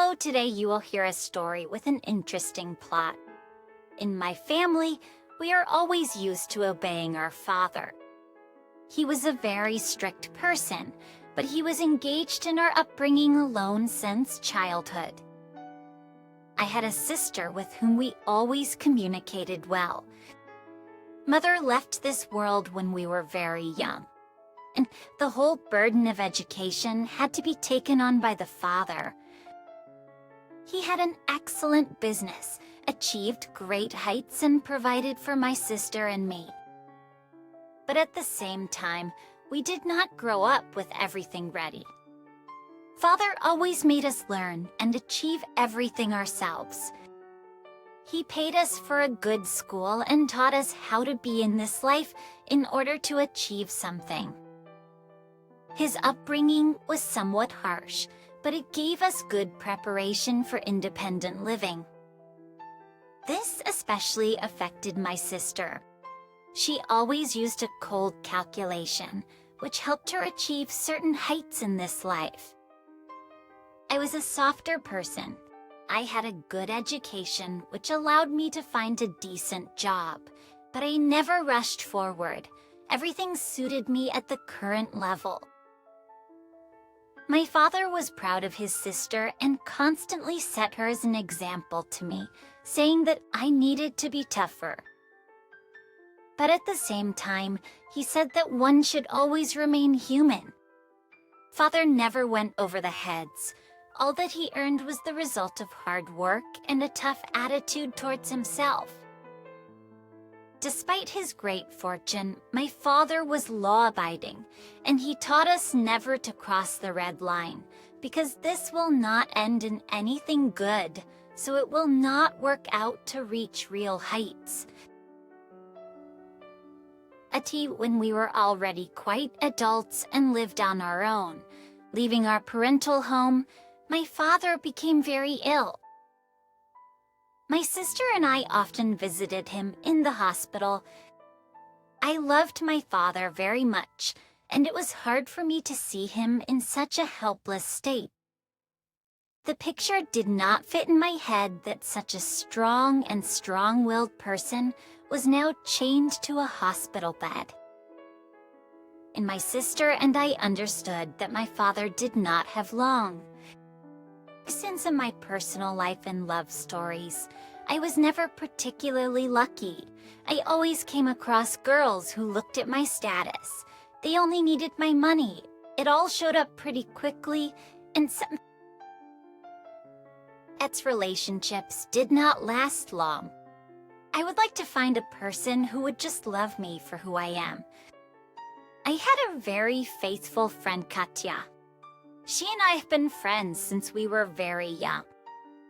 So today you will hear a story with an interesting plot. In my family, we are always used to obeying our father. He was a very strict person, but he was engaged in our upbringing alone since childhood. I had a sister with whom we always communicated well. Mother left this world when we were very young, and the whole burden of education had to be taken on by the father. He had an excellent business, achieved great heights, and provided for my sister and me. But at the same time, we did not grow up with everything ready. Father always made us learn and achieve everything ourselves. He paid us for a good school and taught us how to be in this life in order to achieve something. His upbringing was somewhat harsh, but it gave us good preparation for independent living. This especially affected my sister. She always used a cold calculation, which helped her achieve certain heights in this life. I was a softer person. I had a good education, which allowed me to find a decent job, but I never rushed forward. Everything suited me at the current level. My father was proud of his sister and constantly set her as an example to me, saying that I needed to be tougher. But at the same time, he said that one should always remain human. Father never went over the heads. All that he earned was the result of hard work and a tough attitude towards himself. Despite his great fortune, my father was law-abiding, and he taught us never to cross the red line, because this will not end in anything good, so it will not work out to reach real heights. When we were already quite adults and lived on our own, leaving our parental home, my father became very ill. My sister and I often visited him in the hospital. I loved my father very much, and it was hard for me to see him in such a helpless state. The picture did not fit in my head that such a strong and strong-willed person was now chained to a hospital bed. And my sister and I understood that my father did not have long. Since in my personal life and love stories, I was never particularly lucky. I always came across girls who looked at my status. They only needed my money. It all showed up pretty quickly, and its relationships did not last long. I would like to find a person who would just love me for who I am. I had a very faithful friend, Katya. She and I have been friends since we were very young.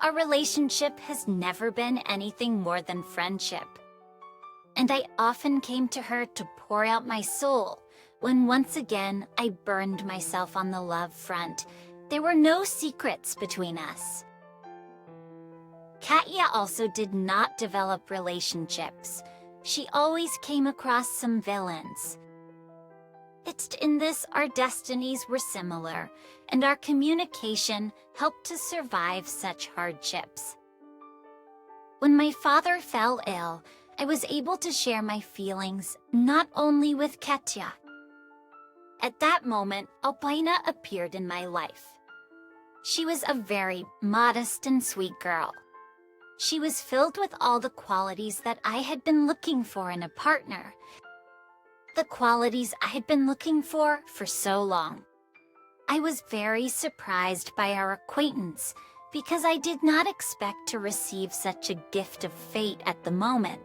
Our relationship has never been anything more than friendship. And I often came to her to pour out my soul when once again I burned myself on the love front. There were no secrets between us. Katya also did not develop relationships. She always came across some villains. In this, our destinies were similar, and our communication helped to survive such hardships. When my father fell ill, I was able to share my feelings not only with Katya. At that moment, Albina appeared in my life. She was a very modest and sweet girl. She was filled with all the qualities that I had been looking for in a partner. The qualities I had been looking for so long. I was very surprised by our acquaintance because I did not expect to receive such a gift of fate at the moment.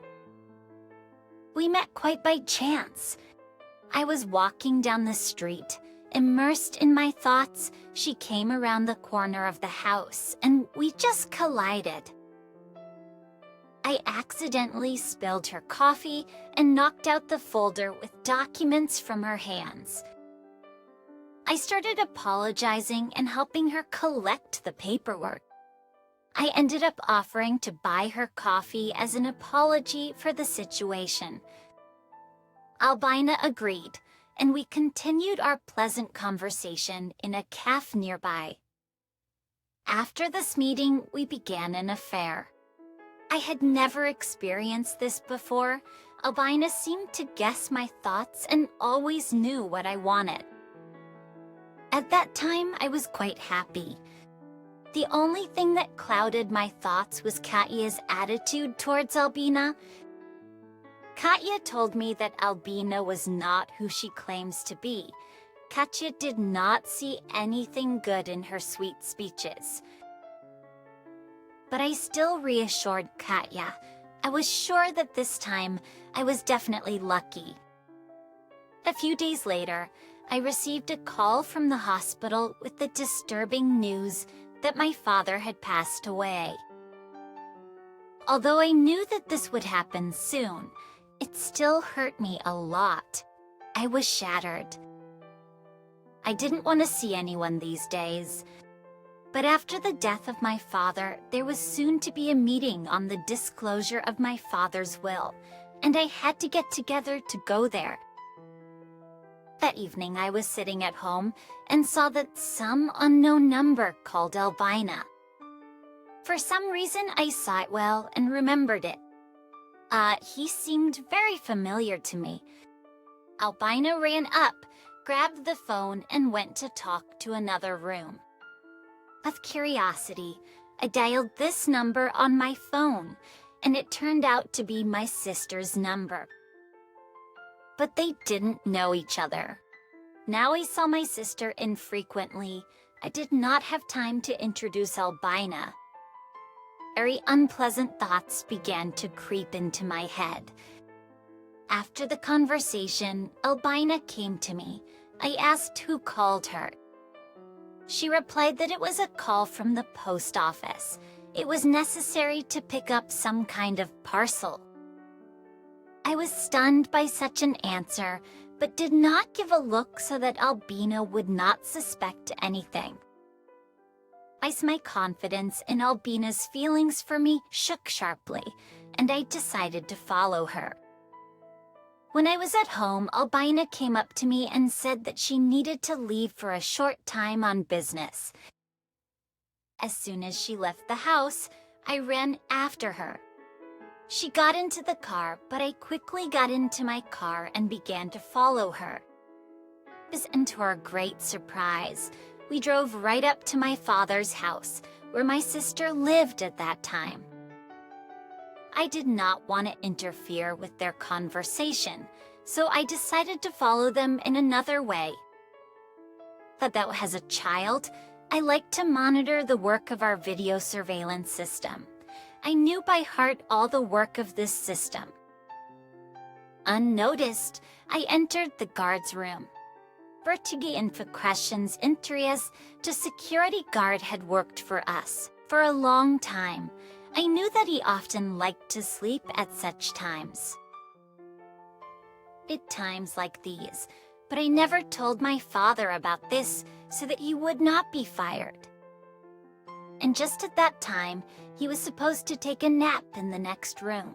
We met quite by chance. I was walking down the street, immersed in my thoughts. She came around the corner of the house and we just collided. I accidentally spilled her coffee and knocked out the folder with documents from her hands. I started apologizing and helping her collect the paperwork. I ended up offering to buy her coffee as an apology for the situation. Albina agreed, and we continued our pleasant conversation in a cafe nearby. After this meeting, we began an affair. I had never experienced this before. Albina seemed to guess my thoughts and always knew what I wanted. At that time, I was quite happy. The only thing that clouded my thoughts was Katya's attitude towards Albina. Katya told me that Albina was not who she claims to be. Katya did not see anything good in her sweet speeches. But I still reassured Katya. I was sure that this time I was definitely lucky. A few days later, I received a call from the hospital with the disturbing news that my father had passed away. Although I knew that this would happen soon, it still hurt me a lot. I was shattered. I didn't want to see anyone these days. But after the death of my father, there was soon to be a meeting on the disclosure of my father's will, and I had to get together to go there. That evening, I was sitting at home and saw that some unknown number called Albina. For some reason, I saw it well and remembered it. He seemed very familiar to me. Albina ran up, grabbed the phone, and went to talk to another room. With curiosity, I dialed this number on my phone, and it turned out to be my sister's number. But they didn't know each other. Now I saw my sister infrequently. I did not have time to introduce Albina. Very unpleasant thoughts began to creep into my head. After the conversation, Albina came to me. I asked who called her. She replied that it was a call from the post office. It was necessary to pick up some kind of parcel. I was stunned by such an answer, but did not give a look so that Albina would not suspect anything. My confidence in Albina's feelings for me shook sharply, and I decided to follow her. When I was at home, Albina came up to me and said that she needed to leave for a short time on business. As soon as she left the house, I ran after her. She got into the car, but I quickly got into my car and began to follow her. And to our great surprise, we drove right up to my father's house, where my sister lived at that time. I did not want to interfere with their conversation, so I decided to follow them in another way. But as a child, I liked to monitor the work of our video surveillance system. I knew by heart all the work of this system. Unnoticed, I entered the guard's room. Bertigi info questions Intrias, the security guard had worked for us for a long time. I knew that he often liked to sleep at such times. At times like these, but I never told my father about this so that he would not be fired. And just at that time, he was supposed to take a nap in the next room.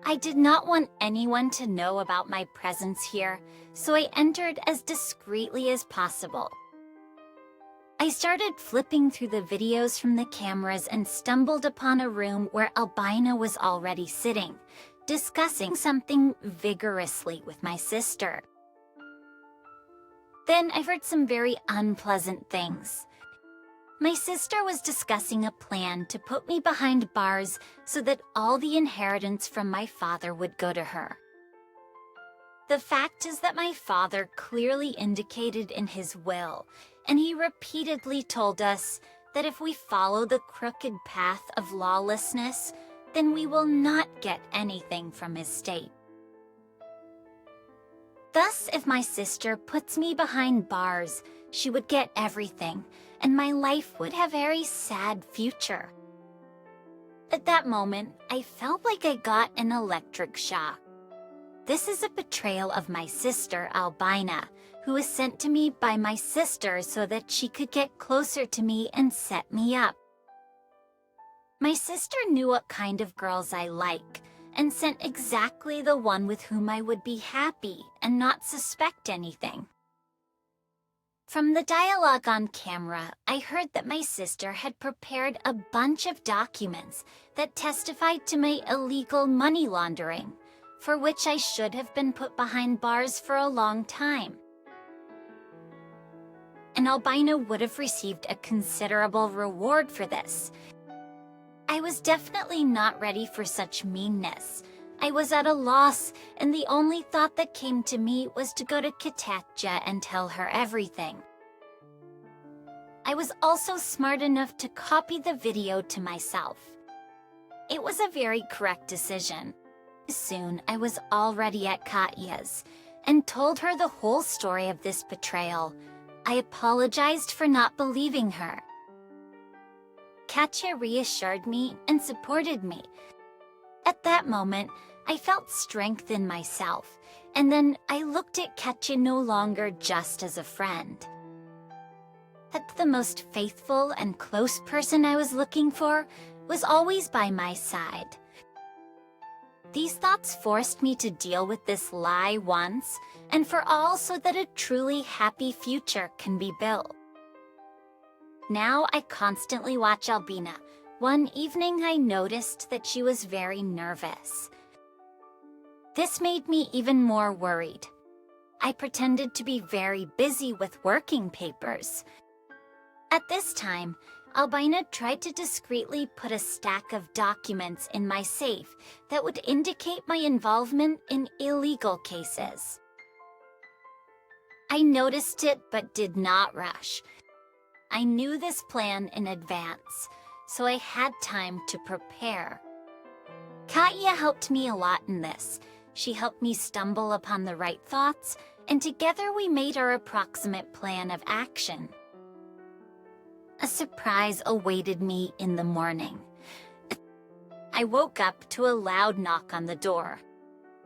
I did not want anyone to know about my presence here, so I entered as discreetly as possible. I started flipping through the videos from the cameras and stumbled upon a room where Albina was already sitting, discussing something vigorously with my sister. Then I heard some very unpleasant things. My sister was discussing a plan to put me behind bars so that all the inheritance from my father would go to her. The fact is that my father clearly indicated in his will, and he repeatedly told us that if we follow the crooked path of lawlessness, then we will not get anything from his estate. Thus, if my sister puts me behind bars, she would get everything, and my life would have a very sad future. At that moment, I felt like I got an electric shock. This is a betrayal of my sister, Albina, who was sent to me by my sister so that she could get closer to me and set me up. My sister knew what kind of girls I like, and sent exactly the one with whom I would be happy and not suspect anything. From the dialogue on camera, I heard that my sister had prepared a bunch of documents that testified to my illegal money laundering, for which I should have been put behind bars for a long time. An albino would have received a considerable reward for this. I was definitely not ready for such meanness. I was at a loss, and the only thought that came to me was to go to Katatja and tell her everything. I was also smart enough to copy the video to myself. It was a very correct decision. Soon, I was already at Katya's and told her the whole story of this betrayal. I apologized for not believing her. Katya reassured me and supported me. At that moment, I felt strength in myself, and then I looked at Katya no longer just as a friend. That the most faithful and close person I was looking for was always by my side. These thoughts forced me to deal with this lie once and for all so that a truly happy future can be built. Now I constantly watch Albina. One evening I noticed that she was very nervous. This made me even more worried. I pretended to be very busy with working papers. At this time, Albina tried to discreetly put a stack of documents in my safe that would indicate my involvement in illegal cases. I noticed it but did not rush. I knew this plan in advance, so I had time to prepare. Katya helped me a lot in this. She helped me stumble upon the right thoughts, and together we made our approximate plan of action. A surprise awaited me in the morning. I woke up to a loud knock on the door.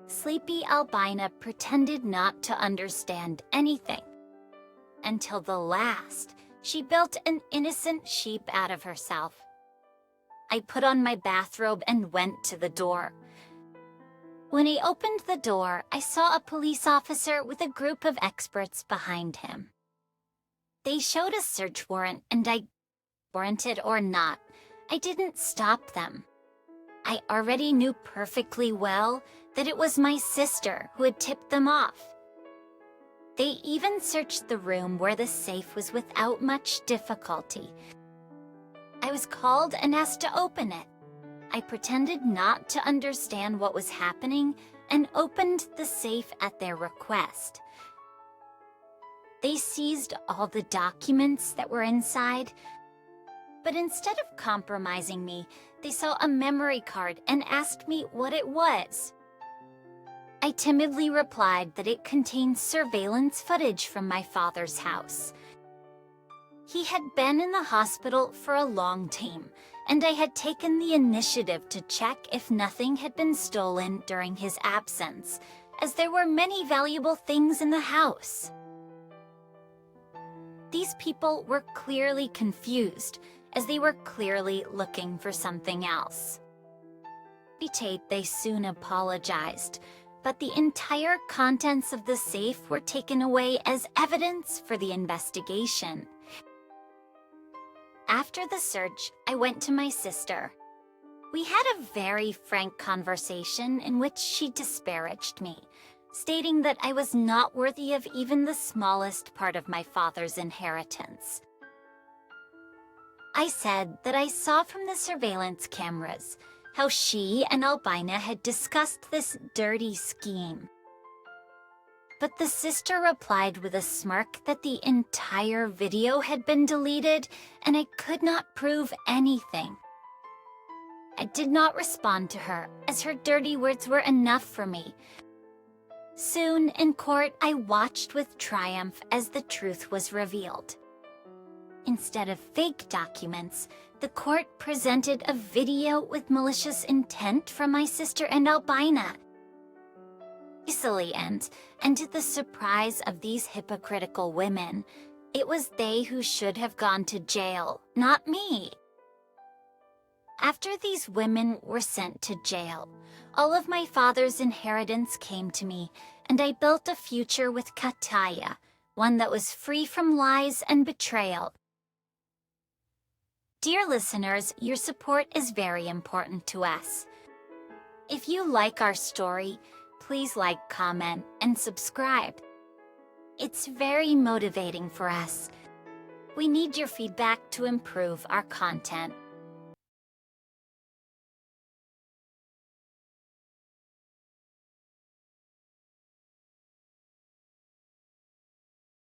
Sleepy Albina pretended not to understand anything. Until the last, she built an innocent sheep out of herself. I put on my bathrobe and went to the door. When he opened the door, I saw a police officer with a group of experts behind him. They showed a search warrant, and warranted or not, I didn't stop them. I already knew perfectly well that it was my sister who had tipped them off. They even searched the room where the safe was without much difficulty. I was called and asked to open it. I pretended not to understand what was happening and opened the safe at their request. They seized all the documents that were inside, but instead of compromising me, they saw a memory card and asked me what it was. I timidly replied that it contained surveillance footage from my father's house. He had been in the hospital for a long time, and I had taken the initiative to check if nothing had been stolen during his absence, as there were many valuable things in the house. These people were clearly confused, as they were clearly looking for something else. They soon apologized, but the entire contents of the safe were taken away as evidence for the investigation. After the search, I went to my sister. We had a very frank conversation in which she disparaged me, stating that I was not worthy of even the smallest part of my father's inheritance. I said that I saw from the surveillance cameras how she and Albina had discussed this dirty scheme. But the sister replied with a smirk that the entire video had been deleted and I could not prove anything. I did not respond to her, as her dirty words were enough for me. Soon, in court, I watched with triumph as the truth was revealed. Instead of fake documents, the court presented a video with malicious intent from my sister and Albina. Easily and to the surprise of these hypocritical women, it was they who should have gone to jail, not me. After these women were sent to jail, all of my father's inheritance came to me, and I built a future with Kataya, one that was free from lies and betrayal. Dear listeners, your support is very important to us. If you like our story, please like, comment, and subscribe. It's very motivating for us. We need your feedback to improve our content.